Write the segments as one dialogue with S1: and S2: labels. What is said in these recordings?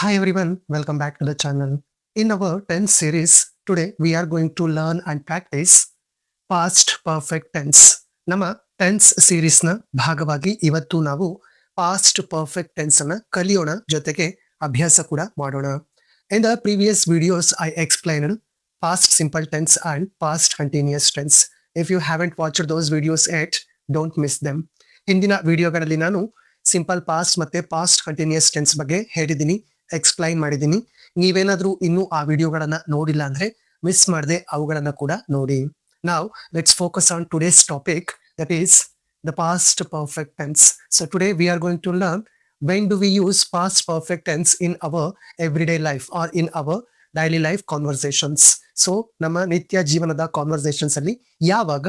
S1: Hi everyone, welcome back to the channel. In our 10th series, today we are going to learn and practice past perfect tense. ನಮ್ಮ 10th series ನ ಭಾಗವಾಗಿ ಇವತ್ತು ನಾವು past perfect tense ಅನ್ನ ಕಲಿಯೋಣ, ಜೊತೆಗೆ ಅಭ್ಯಾಸ ಕೂಡ ಮಾಡೋಣ. In the previous videos, I explained past simple tense and past continuous tense. If you haven't watched those videos yet, don't miss them. ಹಿಂದಿನ ವಿಡಿಯೋಗಳಲ್ಲಿ ನಾನು ಸಿಂಪಲ್ ಪಾಸ್ಟ್ ಮತ್ತೆ ಪಾಸ್ಟ್ ಕಂಟಿನ್ಯೂಸ್ ಟೆನ್ಸ್ ಬಗ್ಗೆ ಹೇಳಿದ್ದೀನಿ, ಎಕ್ಸ್ಪ್ಲೈನ್ ಮಾಡಿದ್ದೀನಿ. ನೀವೇನಾದ್ರೂ ಇನ್ನೂ ಆ ವಿಡಿಯೋಗಳನ್ನ ನೋಡಿಲ್ಲ ಅಂದ್ರೆ ಮಿಸ್ ಮಾಡದೆ ಅವುಗಳನ್ನ ಕೂಡ ನೋಡಿ. Now let's focus on today's topic, that is the past perfect tense. So today we are going to learn when do we use past perfect tense in our everyday life or in our daily life conversations. So ನಮ್ಮ ನಿತ್ಯ ಜೀವನದ conversations ಅಲ್ಲಿ ಯಾವಾಗ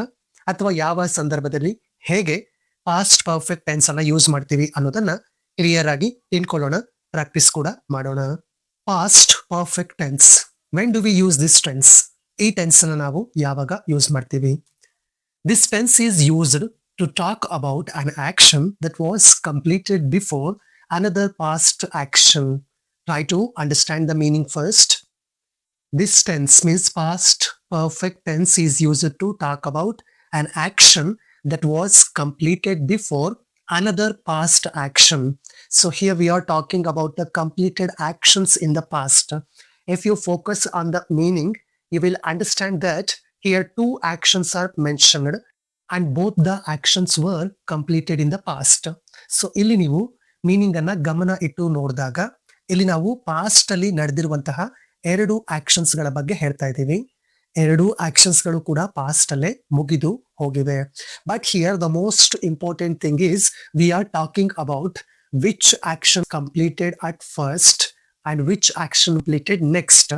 S1: ಅಥವಾ ಯಾವ ಸಂದರ್ಭದಲ್ಲಿ ಹೇಗೆ past perfect tense ಅನ್ನ ಯೂಸ್ ಮಾಡ್ತೀವಿ ಅನ್ನೋದನ್ನ ಕ್ಲಿಯರ್ ಆಗಿ ತಿಳ್ಕೊಳ್ಳೋಣ, ಪ್ರಾಕ್ಟೀಸ್ ಕೂಡ ಮಾಡೋಣ. Past perfect tense, when do we use this tense? ಈ ಟೆನ್ಸ್ ಅನ್ನ ನಾವು ಯಾವಾಗ ಯೂಸ್ ಮಾಡ್ತೀವಿ? This tense is used to talk about an action that was completed before another past action. Try to understand the meaning first. This tense means past perfect tense is used to talk about an action that was completed before another past action. So here we are talking about the completed actions in the past. If you focus on the meaning, you will understand that here two actions are mentioned and both the actions were completed in the past. So ಇಲ್ಲಿ ನೀವು meaning ಅನ್ನ ಗಮನ ಇಟ್ಟು ನೋಡಿದಾಗ ಇಲ್ಲಿ ನಾವು past ಅಲ್ಲಿ ನಡೆದಿರುವಂತಹ ಎರಡು ಆಕ್ಷನ್ಸ್ ಗಳ ಬಗ್ಗೆ ಹೇಳ್ತಾ ಇದ್ದೀವಿ. ಎರಡು ಆಕ್ಷನ್ಸ್ ಗಳು ಕೂಡ ಪಾಸ್ಟ್ ಅಲ್ಲೇ ಮುಗಿದು ಹೋಗಿವೆ. But here the most important thing is we are talking about which action completed at first and which action completed next.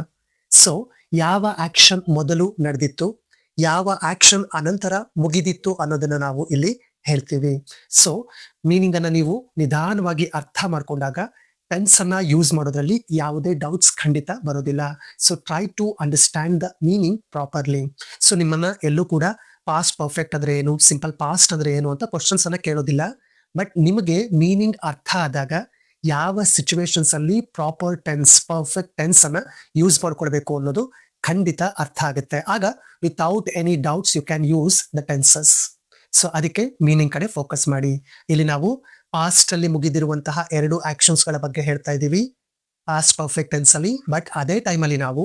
S1: So ಯಾವ ಆಕ್ಷನ್ ಮೊದಲು ನಡೆದಿತ್ತು, ಯಾವ ಆಕ್ಷನ್ ಅನಂತರ ಮುಗಿದಿತ್ತು ಅನ್ನೋದನ್ನ ನಾವು ಇಲ್ಲಿ ಹೇಳ್ತೀವಿ. ಸೊ ಮೀನಿಂಗ್ ಅನ್ನ ನೀವು ನಿಧಾನವಾಗಿ ಅರ್ಥ ಮಾಡ್ಕೊಂಡಾಗ ಟೆನ್ಸ್ ಅನ್ನ ಯೂಸ್ ಮಾಡೋದ್ರಲ್ಲಿ ಯಾವುದೇ ಡೌಟ್ಸ್ ಖಂಡಿತ ಬರೋದಿಲ್ಲ. So try to understand the meaning properly. So ನಿಮ್ಮನ್ನ ಎಲ್ಲೂ ಕೂಡ ಪಾಸ್ಟ್ ಪರ್ಫೆಕ್ಟ್ ಅಂದ್ರೆ ಏನು, ಸಿಂಪಲ್ ಪಾಸ್ಟ್ ಅಂದ್ರೆ ಏನು ಅಂತ ಕ್ವಶನ್ಸ್ ಅನ್ನ ಕೇಳೋದಿಲ್ಲ. ಬಟ್ ನಿಮಗೆ ಮೀನಿಂಗ್ ಅರ್ಥ ಆದಾಗ ಯಾವ ಸಿಚುವೇಶನ್ಸ್ ಅಲ್ಲಿ ಪ್ರಾಪರ್ ಟೆನ್ಸ್, ಪರ್ಫೆಕ್ಟ್ ಟೆನ್ಸ್ ಅನ್ನ ಯೂಸ್ ಮಾಡ್ಕೊಳ್ಬೇಕು ಅನ್ನೋದು ಖಂಡಿತ ಅರ್ಥ ಆಗುತ್ತೆ. ಆಗ without any doubts you can use the tenses. So ಅದಕ್ಕೆ ಮೀನಿಂಗ್ ಕಡೆ ಫೋಕಸ್ ಮಾಡಿ. ಇಲ್ಲಿ ನಾವು ಪಾಸ್ಟ್ ಅಲ್ಲಿ ಮುಗಿದಿರುವಂತಹ ಎರಡು ಆಕ್ಷನ್ಸ್ ಗಳ ಬಗ್ಗೆ ಹೇಳ್ತಾ ಇದ್ದೀವಿ ಪಾಸ್ಟ್ ಪರ್ಫೆಕ್ಟ್ ಟೆನ್ಸ್ ಅಲ್ಲಿ. ಬಟ್ ಅದೇ ಟೈಮ್ ಅಲ್ಲಿ ನಾವು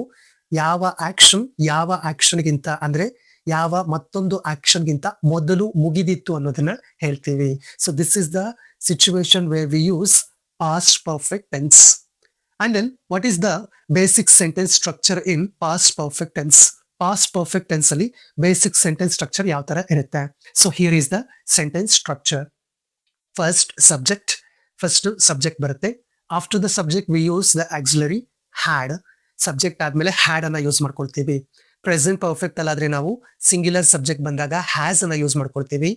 S1: ಯಾವ ಆಕ್ಷನ್ ಗಿಂತ ಅಂದ್ರೆ ಯಾವ ಮತ್ತೊಂದು ಆಕ್ಷನ್ ಗಿಂತ ಮೊದಲು ಮುಗಿದಿತ್ತು ಅನ್ನೋದನ್ನ ಹೇಳ್ತೀವಿ. So this is the situation where we use past perfect tense. And then what is the basic sentence structure in past perfect tense? Past perfect tense ಅಲ್ಲಿ ಬೇಸಿಕ್ ಸೆಂಟೆನ್ಸ್ ಸ್ಟ್ರಕ್ಚರ್ ಯಾವ ತರ ಇರುತ್ತೆ? So here is the sentence structure. First subject ಬರುತ್ತೆ. After the subject we use the auxiliary had. Subject ಆದ್ಮೇಲೆ had ಅನ್ನ use ಮಾಡ್ಕೊಳ್ತೀವಿ. Present perfect ಅಲ್ಲಾದ್ರೆ ನಾವು ಸಿಂಗ್ಯುಲರ್ ಸಬ್ಜೆಕ್ಟ್ ಬಂದಾಗ ಹ್ಯಾಸ್ ಅನ್ನ ಯೂಸ್ ಮಾಡ್ಕೊಳ್ತೀವಿ.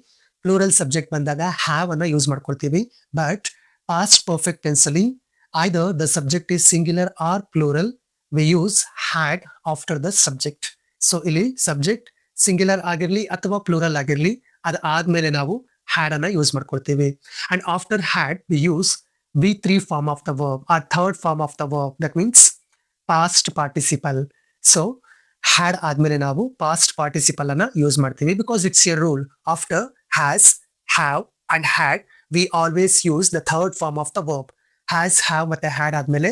S1: ಪ್ಲೂರಲ್ ಸಬ್ಜೆಕ್ಟ್ ಬಂದಾಗ ಹ್ಯಾವ್ ಅನ್ನ ಯೂಸ್ ಮಾಡ್ಕೊಳ್ತೀವಿ. ಬಟ್ ಪಾಸ್ಟ್ ಪರ್ಫೆಕ್ಟ್ ಟೆನ್ಸ್ ಅಲ್ಲಿ either the subject is singular or plural, we use had after the subject. So ಇಲ್ಲಿ ಸಬ್ಜೆಕ್ಟ್ ಸಿಂಗ್ಯುಲರ್ ಆಗಿರ್ಲಿ ಅಥವಾ ಪ್ಲೂರಲ್ ಆಗಿರ್ಲಿ, ಅದ ಆದ್ಮೇಲೆ ನಾವು ಹ್ಯಾಡ್ ಅನ್ನ ಯೂಸ್ ಮಾಡ್ಕೊಳ್ತೀವಿ. And after had we use V3 form of the verb or third form of the verb, that means past participle. So had ಆದ್ಮೇಲೆ ನಾವು ಪಾಸ್ಟ್ ಪಾರ್ಟಿಸಿಪಲ್ ಅನ್ನ ಯೂಸ್ ಮಾಡ್ತೀವಿ because it's a rule. After has, have and had we always use the third form of the verb. Has, have ಮತ್ತೆ had ಆದ್ಮೇಲೆ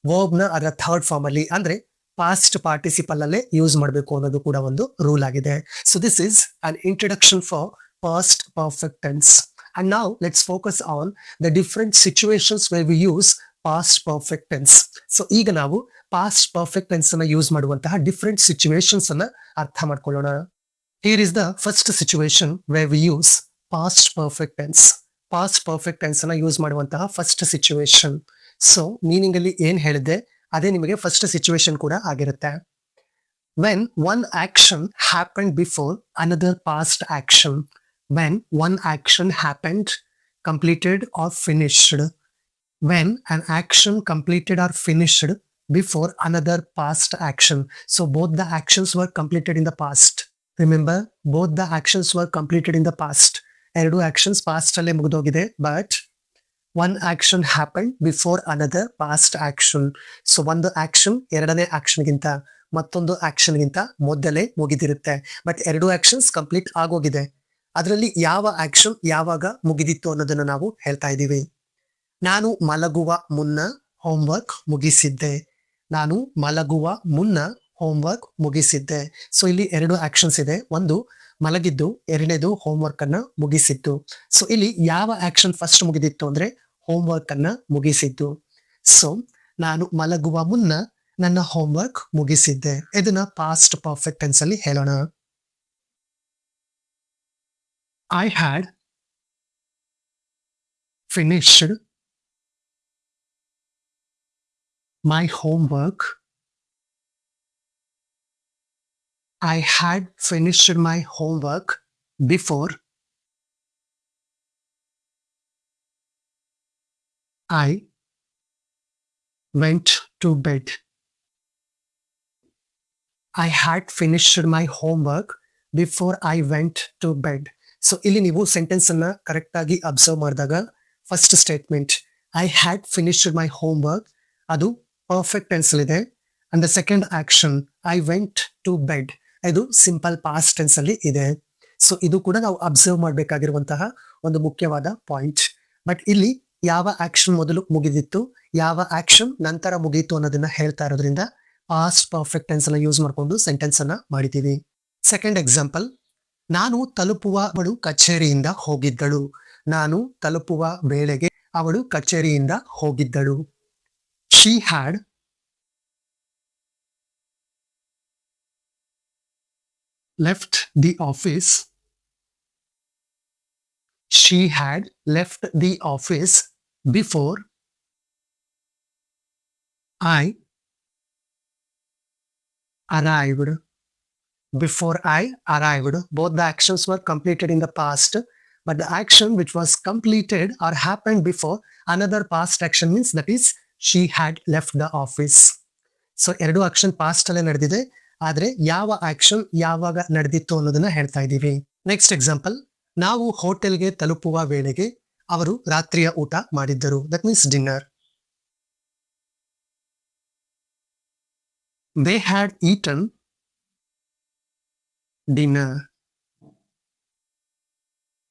S1: verb ನ ಅದರ third form ಅಲ್ಲಿ ಅಂದ್ರೆ ಪಾಸ್ಟ್ ಪಾರ್ಟಿಸಿಪಲ್ ಅಲ್ಲೇ ಯೂಸ್ ಮಾಡಬೇಕು ಅನ್ನೋದು ಕೂಡ ಒಂದು ರೂಲ್ ಆಗಿದೆ. So this is an introduction for past perfect tense. And now let's focus on the different situations wear we use past perfect tense. So ಈಗ ನಾವು ಪಾಸ್ಟ್ ಪರ್ಫೆಕ್ಟ್ ಟೆನ್ಸ್ ಅನ್ನ use ಮಾಡುವಂತಹ ಡಿಫರೆಂಟ್ ಸಿಚುವೇಶನ್ಸ್ ಅನ್ನ ಅರ್ಥ ಮಾಡ್ಕೊಳ್ಳೋಣ. Here is the first situation where we use past perfect tense. Past perfect tense ಅನ್ನ use ಮಾಡುವಂತಹ first situation. So meaning ಅಲ್ಲಿ ಏನ್ ಹೇಳಿದೆ ಅದೇ ನಿಮಗೆ ಫಸ್ಟ್ ಸಿಚುವೇಶನ್ ಕೂಡ ಆಗಿರುತ್ತೆ. When one action happened before another past action. When one action happened, completed or finished. When an action completed or finished before another past action. So both the actions were completed in the past. Remember, both the actions were completed in the past. ಎರಡು actions past ಅಲ್ಲೇ ಮುಗಿದೋಗಿದೆ. But one action happen before another past action. So ಒಂದು action ಎರಡನೇ ಆಕ್ಷನ್ಗಿಂತ ಮತ್ತೊಂದು ಆಕ್ಷನ್ಗಿಂತ ಮೊದಲೇ ಮುಗಿದಿರುತ್ತೆ. ಬಟ್ ಎರಡು ಆಕ್ಷನ್ಸ್ ಕಂಪ್ಲೀಟ್ ಆಗೋಗಿದೆ. ಅದರಲ್ಲಿ ಯಾವ ಆಕ್ಷನ್ ಯಾವಾಗ ಮುಗಿದಿತ್ತು ಅನ್ನೋದನ್ನ ನಾವು ಹೇಳ್ತಾ ಇದ್ದೀವಿ. ನಾನು ಮಲಗುವ ಮುನ್ನ ಹೋಮ್ವರ್ಕ್ ಮುಗಿಸಿದ್ದೆ. ನಾನು ಮಲಗುವ ಮುನ್ನ ಹೋಮ್ವರ್ಕ್ ಮುಗಿಸಿದ್ದೆ. ಸೊ ಇಲ್ಲಿ ಎರಡು ಆಕ್ಷನ್ಸ್ ಇದೆ. ಒಂದು ಮಲಗಿದ್ದು, ಎರಡನೇದು ಹೋಮ್ವರ್ಕ್ ಅನ್ನ ಮುಗಿಸಿದ್ದು. ಸೊ ಇಲ್ಲಿ ಯಾವ ಆಕ್ಷನ್ ಫಸ್ಟ್ ಮುಗಿದಿತ್ತು ಅಂದ್ರೆ ಹೋಮ್ವರ್ಕ್ ಅನ್ನ ಮುಗಿಸಿದ್ದು. ಸೊ ನಾನು ಮಲಗುವ ಮುನ್ನ ನನ್ನ ಹೋಮ್ವರ್ಕ್ ಮುಗಿಸಿದ್ದೆ. ಇದನ್ನ ಪಾಸ್ಟ್ ಪರ್ಫೆಕ್ಟ್ ಟೆನ್ಸ್ ಅಲ್ಲಿ ಹೇಳೋಣ. I had finished my homework. I had finished my homework before I went to bed. I had finished my homework before I went to bed. So ಇಲ್ಲಿ ನೀವು sentence ಅನ್ನ correct ಆಗಿ observe ಮಾಡಿದಾಗ first statement I had finished my homework ಅದು perfect tense ಇದೆ. And the second action I went to bed ಇದು simple past tense ಅಲ್ಲಿ ಇದೆ. ಸೊ ಇದು ಕೂಡ ನಾವು ಅಬ್ಸರ್ವ್ ಮಾಡಬೇಕಾಗಿರುವಂತಹ ಒಂದು ಮುಖ್ಯವಾದ ಪಾಯಿಂಟ್. ಬಟ್ ಇಲ್ಲಿ ಯಾವ ಆಕ್ಷನ್ ಮೊದಲು ಮುಗಿದಿತ್ತು, ಯಾವ ಆಕ್ಷನ್ ನಂತರ ಮುಗಿಯಿತು ಅನ್ನೋದನ್ನ ಹೇಳ್ತಾ ಇರೋದ್ರಿಂದ ಪಾಸ್ಟ್ ಪರ್ಫೆಕ್ಟ್ ಟೆನ್ಸ್ ಅನ್ನ ಯೂಸ್ ಮಾಡಿಕೊಂಡು ಸೆಂಟೆನ್ಸ್ ಅನ್ನ ಮಾಡಿದ್ದೀವಿ. ಸೆಕೆಂಡ್ ಎಕ್ಸಾಂಪಲ್, ನಾನು ತಲುಪುವ ಅವಳು ಕಚೇರಿಯಿಂದ ಹೋಗಿದ್ದಳು. ನಾನು ತಲುಪುವ ವೇಳೆಗೆ ಅವಳು ಕಚೇರಿಯಿಂದ ಹೋಗಿದ್ದಳು. She had left the office. She had left the office before I arrived. Before I arrived. Both the actions were completed in the past, but the action which was completed or happened before another past action means that is she had left the office. So ಎರಡು action past ಅಲ್ಲೇ ನಡೆದಿದೆ, ಆದ್ರೆ ಯಾವ action ಯಾವಾಗ ನಡೆದಿತ್ತು ಅನ್ನೋದನ್ನ ಹೇಳ್ತಾ ಇದ್ದೀವಿ. ನೆಕ್ಸ್ಟ್ ಎಕ್ಸಾಂಪಲ್, ನಾವು ಹೋಟೆಲ್ಗೆ ತಲುಪುವ ವೇಳೆಗೆ ಅವರು ರಾತ್ರಿಯ ಊಟ ಮಾಡಿದ್ದರು. That means dinner. They had eaten dinner.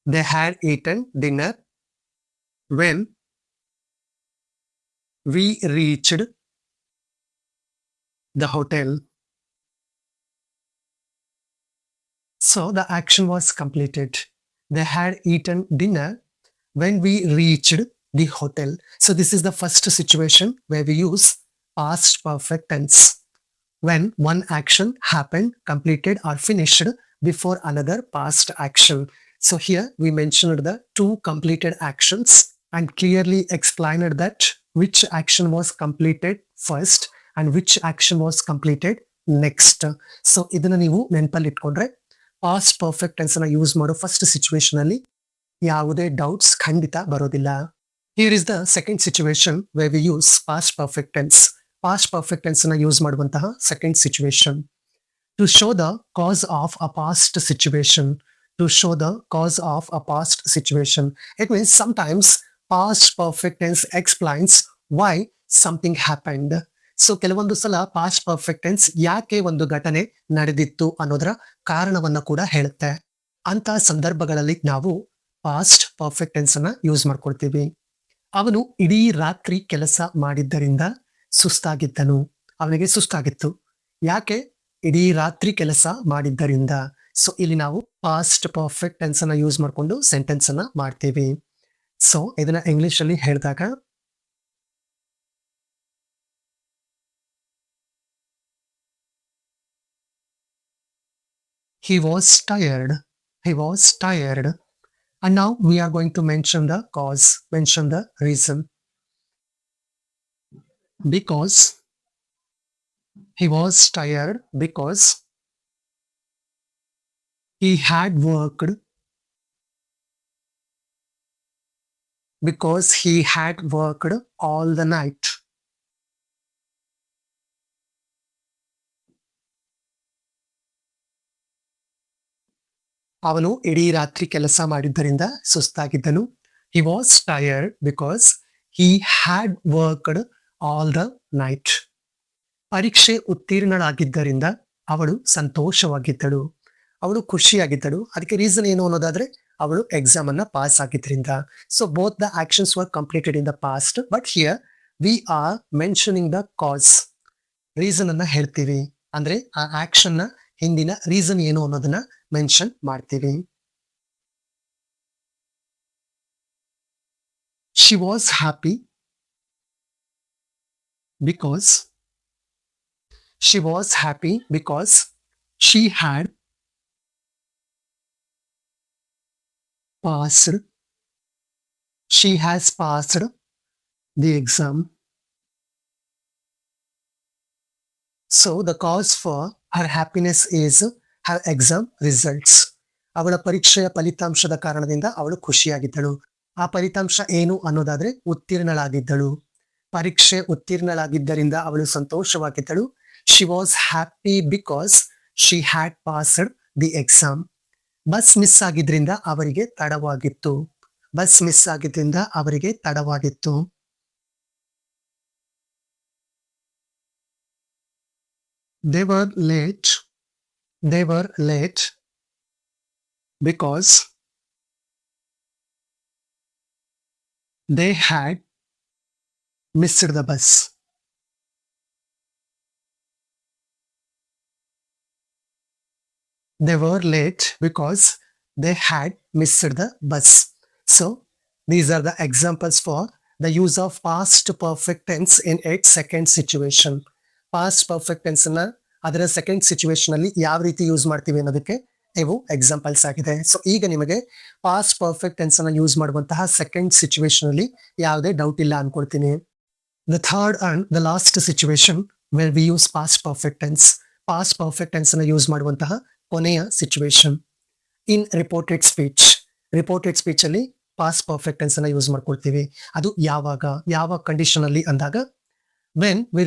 S1: They had eaten dinner when we reached the hotel. So the action was completed. They had eaten dinner when we reached the hotel. So this is the first situation where we use past perfect tense. When one action happened, completed or finished before another past action. So here we mentioned the two completed actions and clearly explained that which action was completed first and which action was completed next. So ಇದನ್ನ ನೀವು ನೆನಪಲ್ಲಿ ಇಟ್ಕೊಂಡ್ರೆ past perfect tense ಅನ್ನ use ಮಾಡೋ first situation ಅಲ್ಲಿ ಯಾವುದೇ doubts ಖಂಡಿತ ಬರೋದಿಲ್ಲ. Here is the second situation where we use past perfect tense. Past perfect tense ಅನ್ನ ಯೂಸ್ ಮಾಡುವಂತಹ second situation to show the cause of a past situation. To show the cause of a past situation. It means sometimes past perfect tense explains why something happened. So ಕೆಲವೊಂದು ಸಲ past perfect tense ಯಾಕೆ ಒಂದು ಘಟನೆ ನಡೆದಿತ್ತು ಅನ್ನೋದರ ಕಾರಣವನ್ನ ಕೂಡ ಹೇಳುತ್ತೆ. ಅಂತ ಸಂದರ್ಭಗಳಲ್ಲಿ ನಾವು ಪಾಸ್ಟ್ ಪರ್ಫೆಕ್ಟ್ ಟೆನ್ಸ್ ಅನ್ನ ಯೂಸ್ ಮಾಡ್ಕೊಳ್ತೀವಿ. ಅವನು ಇಡೀ ರಾತ್ರಿ ಕೆಲಸ ಮಾಡಿದ್ದರಿಂದ ಸುಸ್ತಾಗಿದ್ದನು. ಅವನಿಗೆ ಸುಸ್ತಾಗಿತ್ತು. ಯಾಕೆ? ಇಡೀ ರಾತ್ರಿ ಕೆಲಸ ಮಾಡಿದ್ದರಿಂದ. ಸೊ ಇಲ್ಲಿ ನಾವು ಪಾಸ್ಟ್ ಪರ್ಫೆಕ್ಟ್ ಟೆನ್ಸ್ ಅನ್ನ ಯೂಸ್ ಮಾಡಿಕೊಂಡು ಸೆಂಟೆನ್ಸ್ ಅನ್ನ ಮಾಡ್ತೀವಿ. ಸೊ ಇದನ್ನ ಇಂಗ್ಲಿಷ್ ಅಲ್ಲಿ ಹೇಳಿದಾಗ he was tired. He was tired. And now we are going to mention the cause, mention the reason. Because he was tired because he had worked. Because he had worked all the night. ಅವನು ಇಡೀ ರಾತ್ರಿ ಕೆಲಸ ಮಾಡಿದ್ದರಿಂದ ಸುಸ್ತಾಗಿದ್ದನು. He was tired because he had worked all the night. ಪರೀಕ್ಷೆ ಉತ್ತೀರ್ಣಳಾಗಿದ್ದರಿಂದ ಅವಳು ಸಂತೋಷವಾಗಿದ್ದಳು. ಅವಳು ಖುಷಿಯಾಗಿದ್ದಳು. ಅದಕ್ಕೆ ರೀಸನ್ ಏನು ಅನ್ನೋದಾದ್ರೆ ಅವಳು ಎಕ್ಸಾಮ್ ಅನ್ನ ಪಾಸ್ ಆಗಿದ್ರಿಂದ. So both the actions were completed in the past, but here we are mentioning the cos. Reason ಅನ್ನ ಹೇಳ್ತೀವಿ ಅಂದ್ರೆ ಆ ಆಕ್ಷನ್ ನ ಹಿಂದಿನ ರೀಸನ್ ಏನು ಅನ್ನೋದನ್ನ ಮೆನ್ಷನ್ ಮಾಡ್ತೀವಿ. She was happy because she had passed. She has passed the exam. So the cause for her happiness is her exam results. ಅವಳ ಪರೀಕ್ಷೆಯ ಫಲಿತಾಂಶದ ಕಾರಣದಿಂದ ಅವಳು ಖುಷಿಯಾಗಿದ್ದಳು. ಆ ಫಲಿತಾಂಶ ಏನು ಅನ್ನೋದಾದ್ರೆ ಉತ್ತೀರ್ಣಳಾಗಿದ್ದಳು. ಪರೀಕ್ಷೆ ಉತ್ತೀರ್ಣಳಾಗಿದ್ದರಿಂದ ಅವಳು ಸಂತೋಷವಾಗಿದ್ದಳು. She was happy because she had passed the exam. Bus miss ಆಗಿದ್ರಿಂದ ಅವರಿಗೆ ತಡವಾಗಿತ್ತು. They were late because they had missed the bus. They were late because they had missed the bus. So these are the examples for the use of past perfect tense in its second situation. Past perfect tense na ಅದರ second situation ಅಲ್ಲಿ ಯಾವ ರೀತಿ use ಮಾಡ್ತೀವಿ ಅನ್ನೋದಕ್ಕೆ ಇವು examples ಆಗಿದೆ. So ಈಗ ನಿಮಗೆ ಪಾಸ್ಟ್ ಪರ್ಫೆಕ್ಟ್ ಟೆನ್ಸ್ ಅನ್ನ ಯೂಸ್ ಮಾಡುವಂತಹ ಸೆಕೆಂಡ್ ಸಿಚುವೇಶನ್ ಅಲ್ಲಿ ಯಾವುದೇ ಡೌಟ್ ಇಲ್ಲ ಅನ್ಕೊಳ್ತೀನಿ. The third and the last situation where we use past perfect tense. Past perfect tense ಅನ್ನ ಯೂಸ್ ಮಾಡುವಂತಹ ಕೊನೆಯ ಸಿಚುವೇಶನ್ ಇನ್ ರಿಪೋರ್ಟೆಡ್ ಸ್ಪೀಚ್ ಅಲ್ಲಿ ಪಾಸ್ಟ್ ಪರ್ಫೆಕ್ಟ್ ಟೆನ್ಸ್ ಅನ್ನ ಯೂಸ್ ಮಾಡ್ಕೊಳ್ತೀವಿ. ಅದು ಯಾವ ಕಂಡೀಷನ್ ಅಲ್ಲಿ ಅಂದಾಗ when we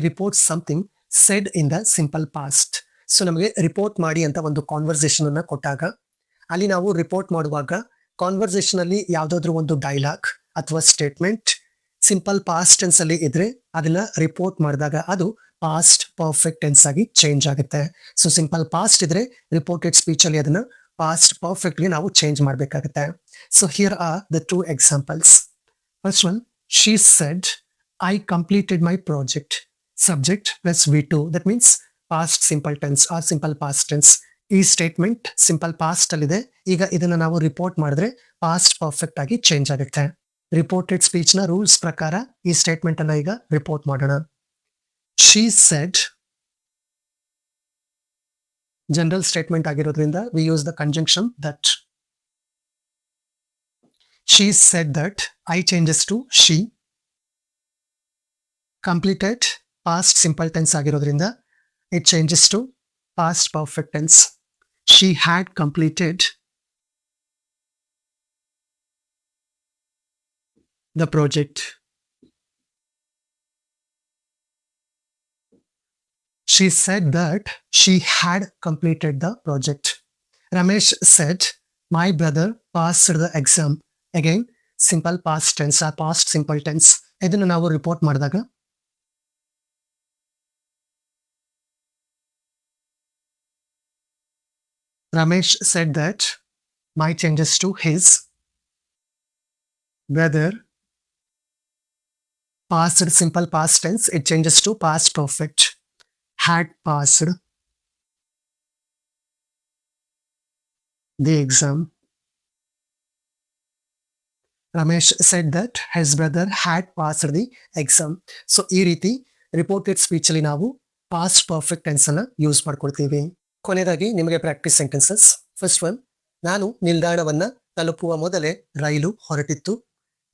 S1: report something said in the simple past. So ನಮಗೆ ರಿಪೋರ್ಟ್ ಮಾಡಿ ಅಂತ ಒಂದು ಕಾನ್ವರ್ಸೇಷನ್ ಅನ್ನ ಕೊಟ್ಟಾಗ ಅಲ್ಲಿ ನಾವು ರಿಪೋರ್ಟ್ ಮಾಡುವಾಗ ಕಾನ್ವರ್ಸೇಷನ್ ಅಲ್ಲಿ ಯಾವ್ದಾದ್ರು ಒಂದು ಡೈಲಾಗ್ ಅಥವಾ ಸ್ಟೇಟ್ಮೆಂಟ್ ಸಿಂಪಲ್ ಪಾಸ್ಟ್ ಟೆನ್ಸ್ ಅಲ್ಲಿ ಇದ್ರೆ ಅದನ್ನ ರಿಪೋರ್ಟ್ ಮಾಡಿದಾಗ ಅದು ಪಾಸ್ಟ್ ಪರ್ಫೆಕ್ಟ್ ಟೆನ್ಸ್ ಆಗಿ ಚೇಂಜ್ ಆಗುತ್ತೆ. ಸೊ ಸಿಂಪಲ್ ಪಾಸ್ಟ್ ಇದ್ರೆ ರಿಪೋರ್ಟೆಡ್ ಸ್ಪೀಚ್ ಅಲ್ಲಿ ಅದನ್ನ ಪಾಸ್ಟ್ ಪರ್ಫೆಕ್ಟ್ ಗೆ ನಾವು ಚೇಂಜ್ ಮಾಡಬೇಕಾಗುತ್ತೆ. So here are the two examples. First one, she said I completed my project. Subject plus V2. That means past simple tense or simple past tense. ಈ statement simple past ಅಲ್ಲಿ ಇದೆ. ಈಗ ಇದನ್ನ ನಾವು report ಮಾಡಿದ್ರೆ past perfect ಆಗಿ change ಆಗುತ್ತೆ. Reported speech ನ ರೂಲ್ಸ್ ಪ್ರಕಾರ ಈ ಸ್ಟೇಟ್ಮೆಂಟ್ ಅನ್ನ ಈಗ ರಿಪೋರ್ಟ್ ಮಾಡೋಣ. ಶಿ ಸೆಡ್ ಜನರಲ್ ಸ್ಟೇಟ್ಮೆಂಟ್ ಆಗಿರೋದ್ರಿಂದ we use the conjunction that. She said that I changes to she. Completed past simple tense ಆಗಿರೋದ್ರಿಂದ it changes to past perfect tense. She had completed the project. She said that she had completed the project. Ramesh said, my brother passed the exam. Again, simple past tense or past simple tense. ಇದನ್ನು ನಾವು report ಮಾಡಿದಾಗ Ramesh said that my changes to his brother. Past simple past tense, it changes to past perfect. Had passed the exam. Ramesh said that his brother had passed the exam. So ಈ ರೀತಿ reported speech ಅಲ್ಲಿ ನಾವು past perfect tense ಅನ್ನ use ಮಾಡ್ಕೊಳ್ತೀವಿ. ಕೊನೆಯದಾಗಿ ನಿಮಗೆ practice sentences. First one, ನಾನು ನಿಲ್ದಾಣವನ್ನ ತಲುಪುವ ಮೊದಲೇ ರೈಲು ಹೊರಟಿತ್ತು.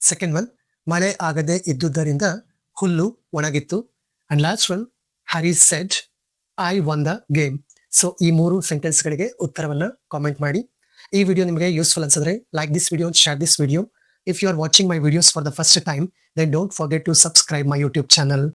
S1: ಸೆಕೆಂಡ್ ಒನ್, ಮಳೆ ಆಗದೆ ಇದ್ದುದರಿಂದ ಹುಲ್ಲು ಒಣಗಿತ್ತು. And last one, Hari said I won the game. So ಈ 3 ಸೆಂಟೆನ್ಸ್ಗಳಿಗೆ ಉತ್ತರವನ್ನ ಕಾಮೆಂಟ್ ಮಾಡಿ. ಈ ವಿಡಿಯೋ ನಿಮಗೆ ಯೂಸ್ಫುಲ್ ಅನ್ಸಿದ್ರೆ like this video, share this video. If you are watching my videos for the first time, then don't forget to subscribe my YouTube channel.